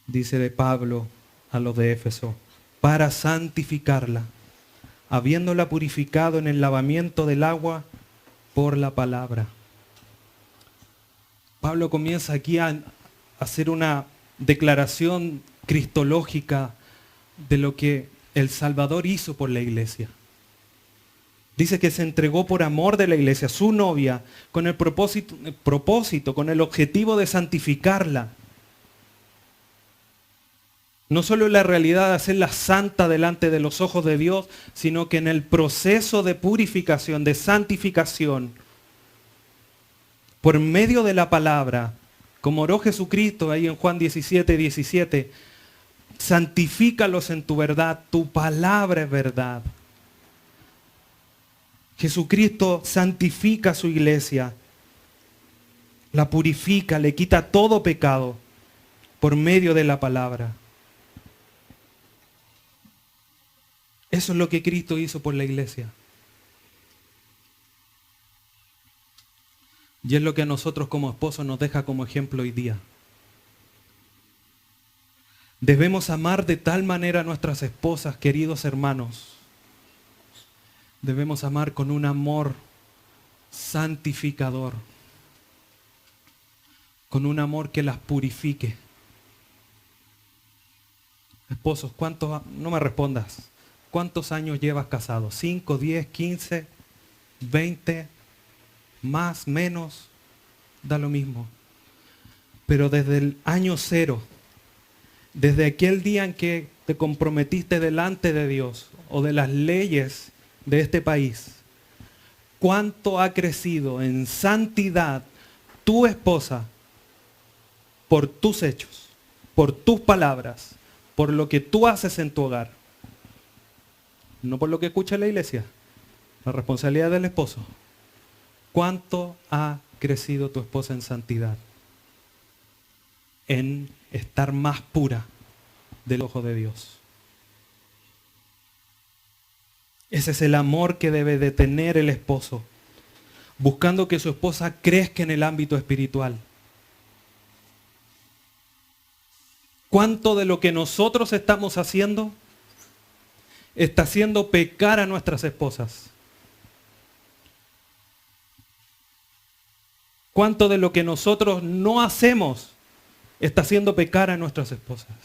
Dice de Pablo a los de Éfeso: para santificarla, habiéndola purificado en el lavamiento del agua por la palabra. Pablo comienza aquí a hacer una declaración cristológica de lo que el Salvador hizo por la iglesia. Dice que se entregó por amor de la iglesia, su novia, con el propósito, con el objetivo de santificarla. No solo en la realidad de hacerla santa delante de los ojos de Dios, sino que en el proceso de purificación, de santificación, por medio de la palabra, como oró Jesucristo ahí en Juan 17:17, Santifícalos en tu verdad. Tu palabra es verdad. Jesucristo santifica a su iglesia. La purifica, le quita todo pecado por medio de la palabra. Eso es lo que Cristo hizo por la iglesia. Y es lo que a nosotros como esposos nos deja como ejemplo hoy día. Debemos amar de tal manera a nuestras esposas, queridos hermanos. Debemos amar con un amor santificador. Con un amor que las purifique. Esposos, no me respondas. ¿Cuántos años llevas casado? ¿5, 10, 15, 20? Más, menos, da lo mismo. Pero desde el año 0, desde aquel día en que te comprometiste delante de Dios o de las leyes de este país, ¿cuánto ha crecido en santidad tu esposa por tus hechos, por tus palabras, por lo que tú haces en tu hogar? No por lo que escucha la iglesia, la responsabilidad del esposo. ¿Cuánto ha crecido tu esposa en santidad? En estar más pura del ojo de Dios. Ese es el amor que debe de tener el esposo, buscando que su esposa crezca en el ámbito espiritual. ¿Cuánto de lo que nosotros estamos haciendo está haciendo pecar a nuestras esposas? ¿Cuánto de lo que nosotros no hacemos está haciendo pecar a nuestras esposas?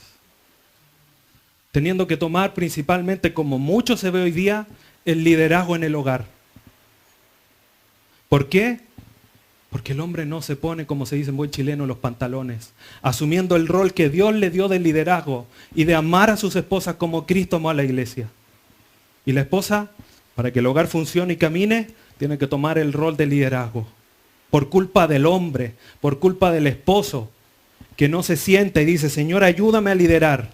Teniendo que tomar principalmente, como mucho se ve hoy día, el liderazgo en el hogar. ¿Por qué? Porque el hombre no se pone, como se dice en buen chileno, los pantalones, asumiendo el rol que Dios le dio de liderazgo y de amar a sus esposas como Cristo amó a la iglesia. Y la esposa, para que el hogar funcione y camine, tiene que tomar el rol de liderazgo. Por culpa del hombre, por culpa del esposo, que no se sienta y dice, Señor, ayúdame a liderar,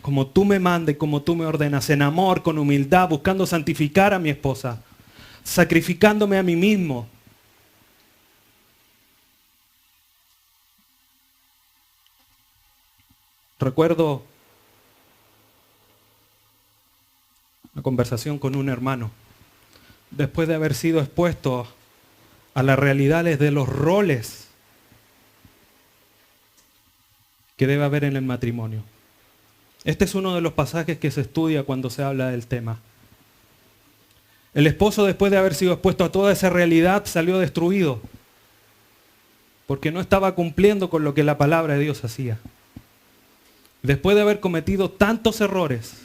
como tú me mandes, como tú me ordenas, en amor, con humildad, buscando santificar a mi esposa, sacrificándome a mí mismo. Recuerdo una conversación con un hermano, después de haber sido expuesto a las realidades de los roles que debe haber en el matrimonio. Este es uno de los pasajes que se estudia cuando se habla del tema. El esposo, después de haber sido expuesto a toda esa realidad, salió destruido, porque no estaba cumpliendo con lo que la palabra de Dios hacía. Después de haber cometido tantos errores,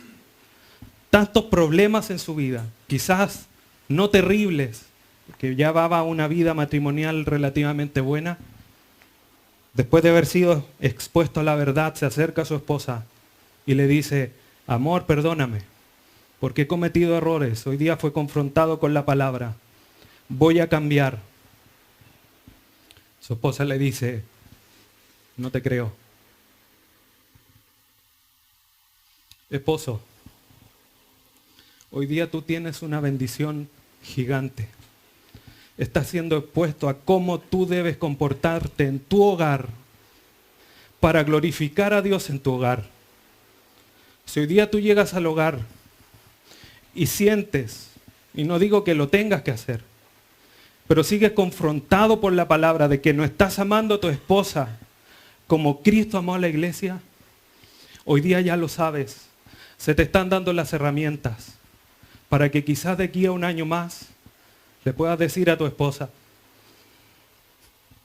tantos problemas en su vida, quizás no terribles, que llevaba una vida matrimonial relativamente buena, después de haber sido expuesto a la verdad, se acerca a su esposa y le dice, amor, perdóname, porque he cometido errores, hoy día fue confrontado con la palabra, voy a cambiar. Su esposa le dice, no te creo. Esposo, hoy día tú tienes una bendición gigante. Estás siendo expuesto a cómo tú debes comportarte en tu hogar para glorificar a Dios en tu hogar. Si hoy día tú llegas al hogar y sientes, y no digo que lo tengas que hacer, pero sigues confrontado por la palabra de que no estás amando a tu esposa como Cristo amó a la iglesia, hoy día ya lo sabes. Se te están dando las herramientas para que quizás de aquí a un año más le puedas decir a tu esposa,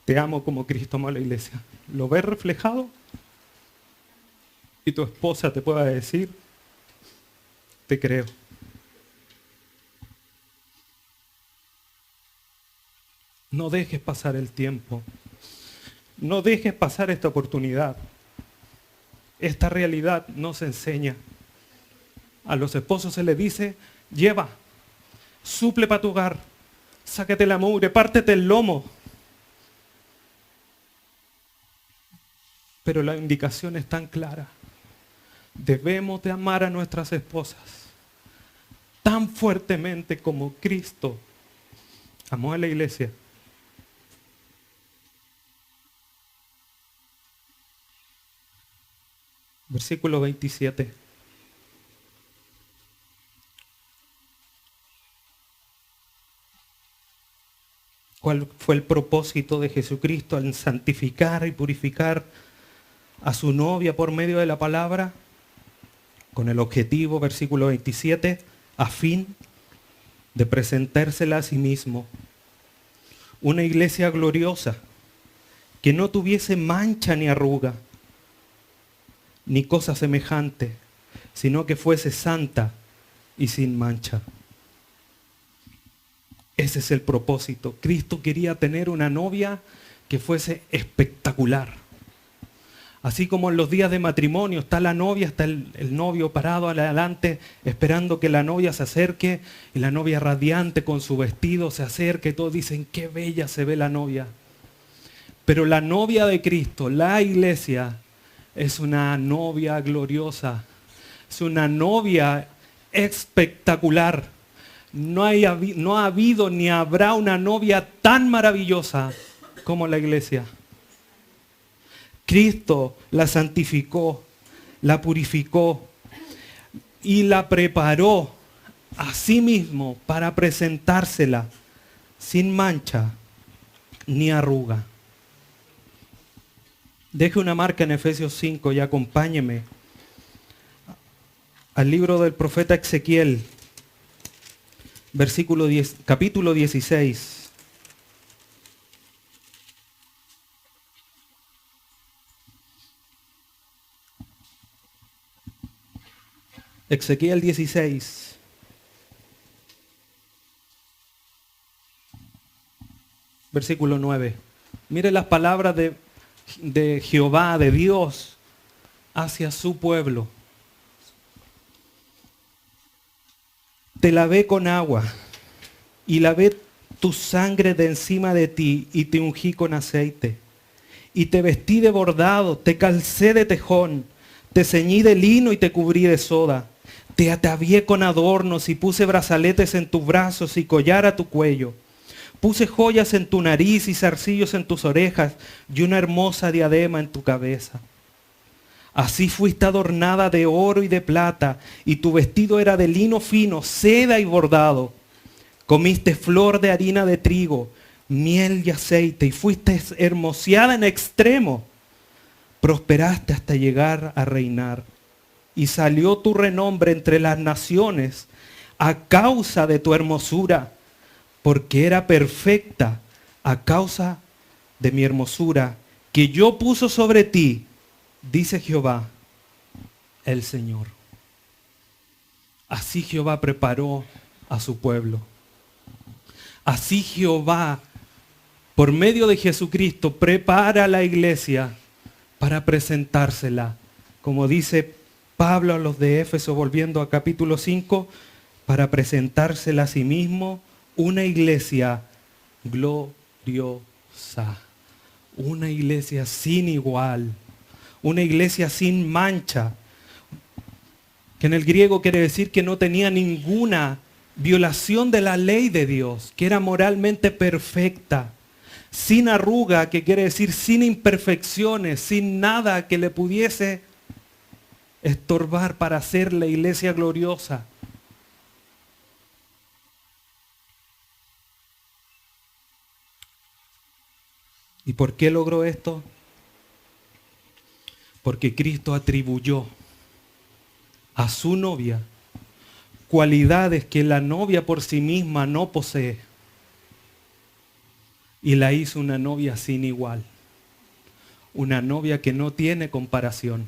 te amo como Cristo amó a la iglesia. ¿Lo ves reflejado? Y tu esposa te pueda decir, te creo. No dejes pasar el tiempo. No dejes pasar esta oportunidad. Esta realidad no se enseña. A los esposos se les dice, lleva, suple para tu hogar, sácate la mugre, pártete el lomo. Pero la indicación es tan clara. debemos de amar a nuestras esposas tan fuertemente como Cristo amó a la iglesia. Versículo 27. ¿Cuál fue el propósito de Jesucristo al santificar y purificar a su novia por medio de la palabra? Con el objetivo, versículo 27, a fin de presentársela a sí mismo. Una iglesia gloriosa, que no tuviese mancha ni arruga, ni cosa semejante, sino que fuese santa y sin mancha. Ese es el propósito. Cristo quería tener una novia que fuese espectacular. Así como en los días de matrimonio está la novia, está el novio parado adelante esperando que la novia se acerque, y la novia radiante con su vestido se acerca y todos dicen qué bella se ve la novia. Pero la novia de Cristo, la iglesia, es una novia gloriosa, es una novia espectacular. No ha habido ni habrá una novia tan maravillosa como la iglesia. Cristo la santificó, la purificó y la preparó a sí mismo para presentársela sin mancha ni arruga. Deje una marca en Efesios 5 y acompáñeme al libro del profeta Ezequiel, capítulo 16. Ezequiel 16. Versículo 9. Mire las palabras de Jehová, de Dios, hacia su pueblo. Te lavé con agua y lavé tu sangre de encima de ti y te ungí con aceite. Y te vestí de bordado, te calcé de tejón, te ceñí de lino y te cubrí de soda. Te atavié con adornos y puse brazaletes en tus brazos y collar a tu cuello. Puse joyas en tu nariz y zarcillos en tus orejas y una hermosa diadema en tu cabeza. Así fuiste adornada de oro y de plata, y tu vestido era de lino fino, seda y bordado. Comiste flor de harina de trigo, miel y aceite, y fuiste hermoseada en extremo. Prosperaste hasta llegar a reinar, y salió tu renombre entre las naciones a causa de tu hermosura, porque era perfecta a causa de mi hermosura, que yo puso sobre ti, dice Jehová, el Señor. Así Jehová preparó a su pueblo. Así Jehová, por medio de Jesucristo, prepara a la iglesia para presentársela. Como dice Pablo a los de Éfeso, volviendo a capítulo 5, para presentársela a sí mismo, una iglesia gloriosa. Una iglesia sin igual. Una iglesia sin mancha, que en el griego quiere decir que no tenía ninguna violación de la ley de Dios, que era moralmente perfecta, sin arruga, que quiere decir sin imperfecciones, sin nada que le pudiese estorbar para ser la iglesia gloriosa. ¿Y por qué logró esto? Porque Cristo atribuyó a su novia cualidades que la novia por sí misma no posee. Y la hizo una novia sin igual. Una novia que no tiene comparación.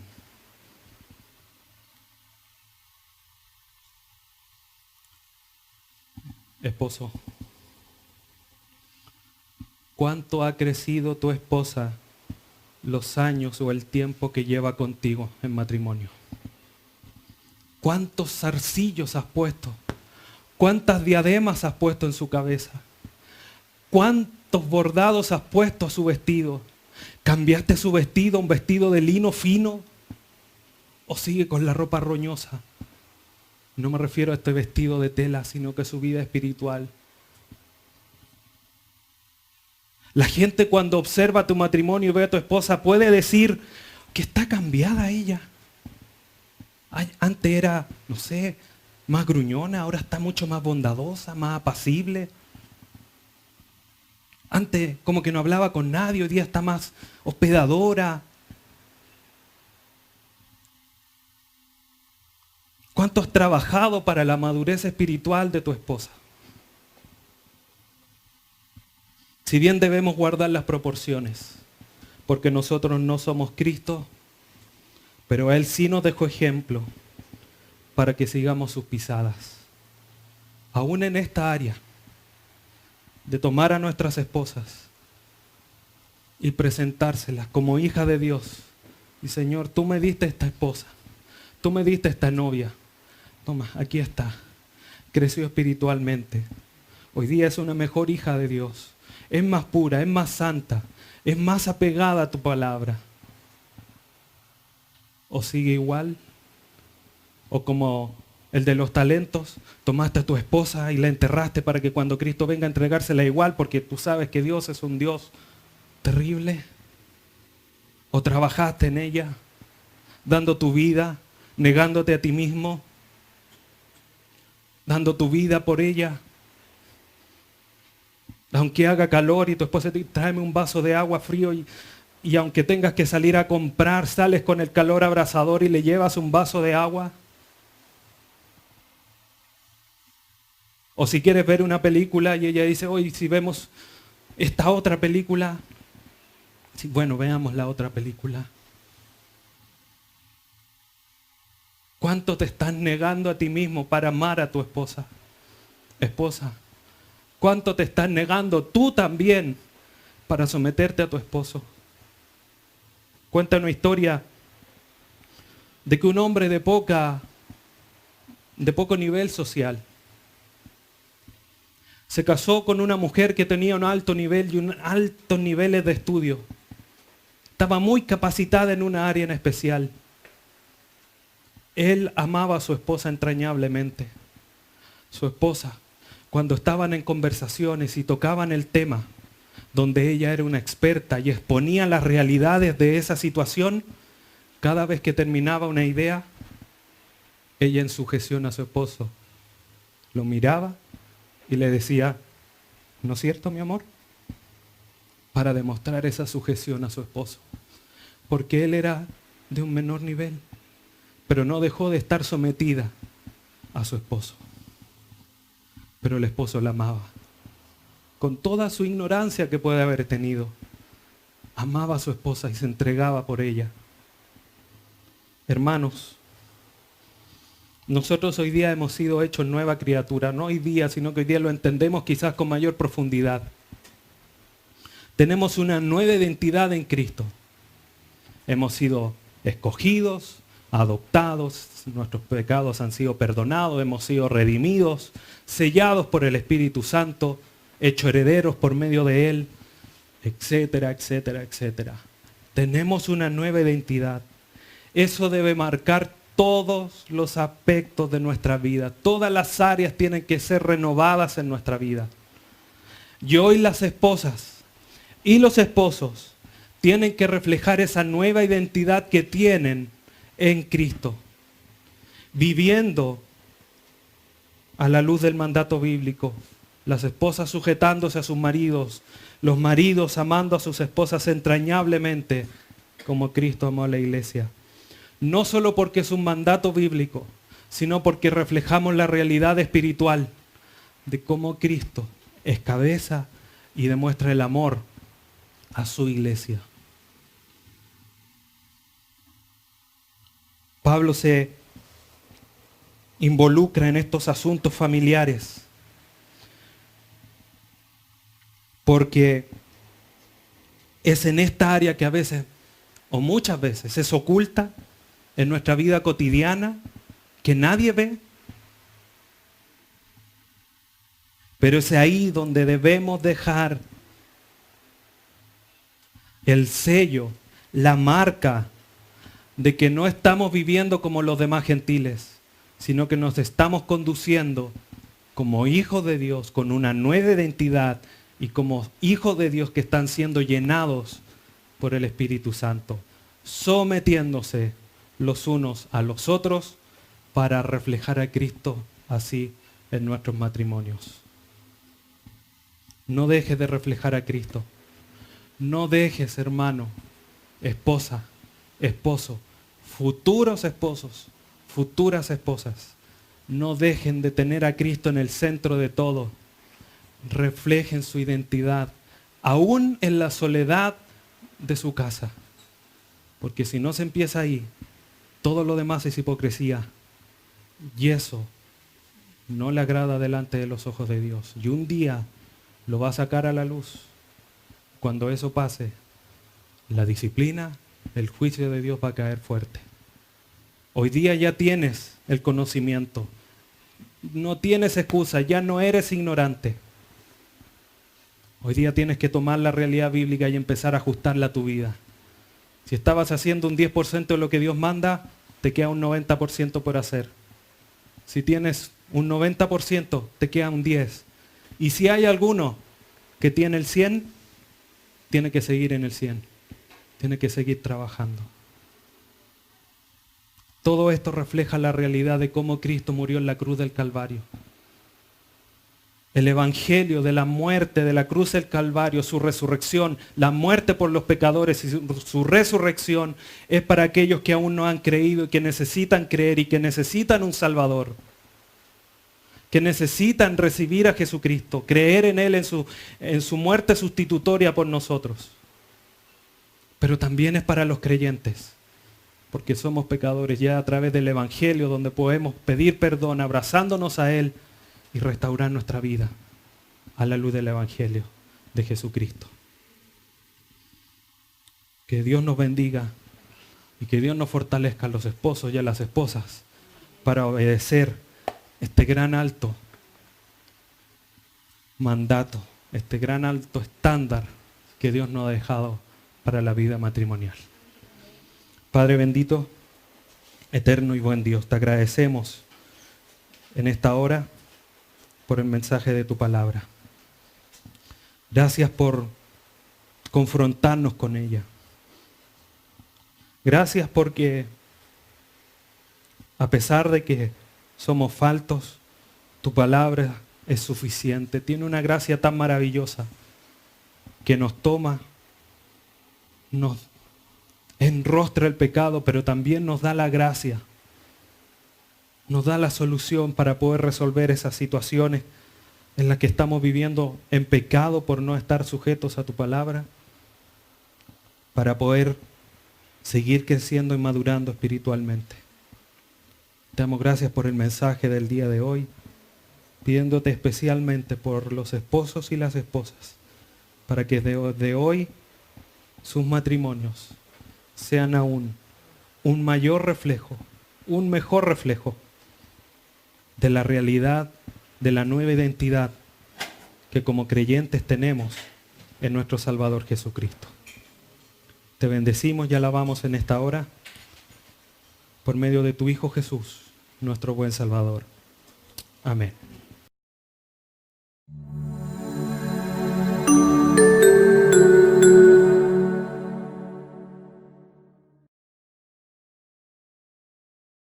Esposo, ¿cuánto ha crecido tu esposa los años o el tiempo que lleva contigo en matrimonio? ¿Cuántos zarcillos has puesto? ¿Cuántas diademas has puesto en su cabeza? ¿Cuántos bordados has puesto a su vestido? ¿Cambiaste su vestido a un vestido de lino fino? ¿O sigue con la ropa roñosa? No me refiero a este vestido de tela, sino que su vida espiritual. La gente cuando observa tu matrimonio y ve a tu esposa puede decir que está cambiada ella. Antes era, no sé, más gruñona, ahora está mucho más bondadosa, más apacible. Antes como que no hablaba con nadie, hoy día está más hospedadora. ¿Cuánto has trabajado para la madurez espiritual de tu esposa? Si bien debemos guardar las proporciones, porque nosotros no somos Cristo, pero Él sí nos dejó ejemplo para que sigamos sus pisadas. Aún en esta área de tomar a nuestras esposas y presentárselas como hija de Dios. Y Señor, tú me diste esta esposa, tú me diste esta novia. Toma, aquí está. Creció espiritualmente. Hoy día es una mejor hija de Dios. Es más pura, es más santa, es más apegada a tu palabra. O sigue igual, o como el de los talentos, tomaste a tu esposa y la enterraste para que cuando Cristo venga a entregársela igual, porque tú sabes que Dios es un Dios terrible. O trabajaste en ella, dando tu vida, negándote a ti mismo, dando tu vida por ella. Aunque haga calor y tu esposa te dice, tráeme un vaso de agua frío y aunque tengas que salir a comprar, sales con el calor abrasador y le llevas un vaso de agua. O si quieres ver una película y ella dice, oye, si vemos esta otra película, sí, bueno, veamos la otra película. ¿Cuánto te estás negando a ti mismo para amar a tu esposa? Esposa, ¿cuánto te estás negando tú también para someterte a tu esposo? Cuenta una historia de que un hombre de poco nivel social se casó con una mujer que tenía un alto nivel y un altos niveles de estudio. Estaba muy capacitada en una área en especial. Él amaba a su esposa entrañablemente. Su esposa, cuando estaban en conversaciones y tocaban el tema donde ella era una experta y exponía las realidades de esa situación, cada vez que terminaba una idea, ella en sujeción a su esposo lo miraba y le decía, ¿no es cierto, mi amor? Para demostrar esa sujeción a su esposo. Porque él era de un menor nivel, pero no dejó de estar sometida a su esposo. Pero el esposo la amaba. Con toda su ignorancia que puede haber tenido, amaba a su esposa y se entregaba por ella. Hermanos, nosotros hoy día hemos sido hechos nueva criatura, no hoy día, sino que hoy día lo entendemos quizás con mayor profundidad. Tenemos una nueva identidad en Cristo. Hemos sido escogidos, adoptados, nuestros pecados han sido perdonados, hemos sido redimidos, sellados por el Espíritu Santo, hechos herederos por medio de Él, etcétera, etcétera, etcétera. Tenemos una nueva identidad. Eso debe marcar todos los aspectos de nuestra vida. Todas las áreas tienen que ser renovadas en nuestra vida. Y hoy las esposas y los esposos tienen que reflejar esa nueva identidad que tienen en Cristo, viviendo a la luz del mandato bíblico. Las esposas sujetándose a sus maridos, los maridos amando a sus esposas entrañablemente, como Cristo amó a la iglesia. No solo porque es un mandato bíblico, sino porque reflejamos la realidad espiritual de cómo Cristo es cabeza y demuestra el amor a su iglesia. Pablo se involucra en estos asuntos familiares porque es en esta área que a veces, o muchas veces, es oculta en nuestra vida cotidiana, que nadie ve. Pero es ahí donde debemos dejar el sello, la marca de que no estamos viviendo como los demás gentiles, sino que nos estamos conduciendo como hijos de Dios, con una nueva identidad y como hijos de Dios que están siendo llenados por el Espíritu Santo, sometiéndose los unos a los otros para reflejar a Cristo así en nuestros matrimonios. No dejes de reflejar a Cristo. No dejes, hermano, esposa, esposo, futuros esposos, futuras esposas, no dejen de tener a Cristo en el centro de todo. Reflejen su identidad, aún en la soledad de su casa. Porque si no se empieza ahí, todo lo demás es hipocresía. Y eso no le agrada delante de los ojos de Dios. Y un día lo va a sacar a la luz. Cuando eso pase, la disciplina, el juicio de Dios va a caer fuerte. Hoy día ya tienes el conocimiento. No tienes excusa, ya no eres ignorante. Hoy día tienes que tomar la realidad bíblica y empezar a ajustarla a tu vida. Si estabas haciendo un 10% de lo que Dios manda, te queda un 90% por hacer. Si tienes un 90%, te queda un 10%. Y si hay alguno que tiene el 100%, tiene que seguir en el 100%. Tiene que seguir trabajando. Todo esto refleja la realidad de cómo Cristo murió en la cruz del Calvario. El evangelio de la muerte de la cruz del Calvario, su resurrección, la muerte por los pecadores y su resurrección es para aquellos que aún no han creído y que necesitan creer y que necesitan un Salvador. Que necesitan recibir a Jesucristo, creer en Él, en su muerte sustitutoria por nosotros. Pero también es para los creyentes, porque somos pecadores ya a través del evangelio donde podemos pedir perdón abrazándonos a Él y restaurar nuestra vida a la luz del evangelio de Jesucristo. Que Dios nos bendiga y que Dios nos fortalezca a los esposos y a las esposas para obedecer este gran alto mandato, este gran alto estándar que Dios nos ha dejado para la vida matrimonial. Padre bendito, eterno y buen Dios, te agradecemos en esta hora por el mensaje de tu palabra. Gracias por confrontarnos con ella. Gracias porque a pesar de que somos faltos, tu palabra es suficiente. Tiene una gracia tan maravillosa que nos toma, nos enrostra el pecado, pero también nos da la gracia. Nos da la solución para poder resolver esas situaciones en las que estamos viviendo en pecado por no estar sujetos a tu palabra, para poder seguir creciendo y madurando espiritualmente. Te damos gracias por el mensaje del día de hoy, pidiéndote especialmente por los esposos y las esposas, para que de hoy sus matrimonios sean aún un mayor reflejo, un mejor reflejo de la realidad, de la nueva identidad que como creyentes tenemos en nuestro Salvador Jesucristo. Te bendecimos y alabamos en esta hora por medio de tu Hijo Jesús, nuestro buen Salvador. Amén.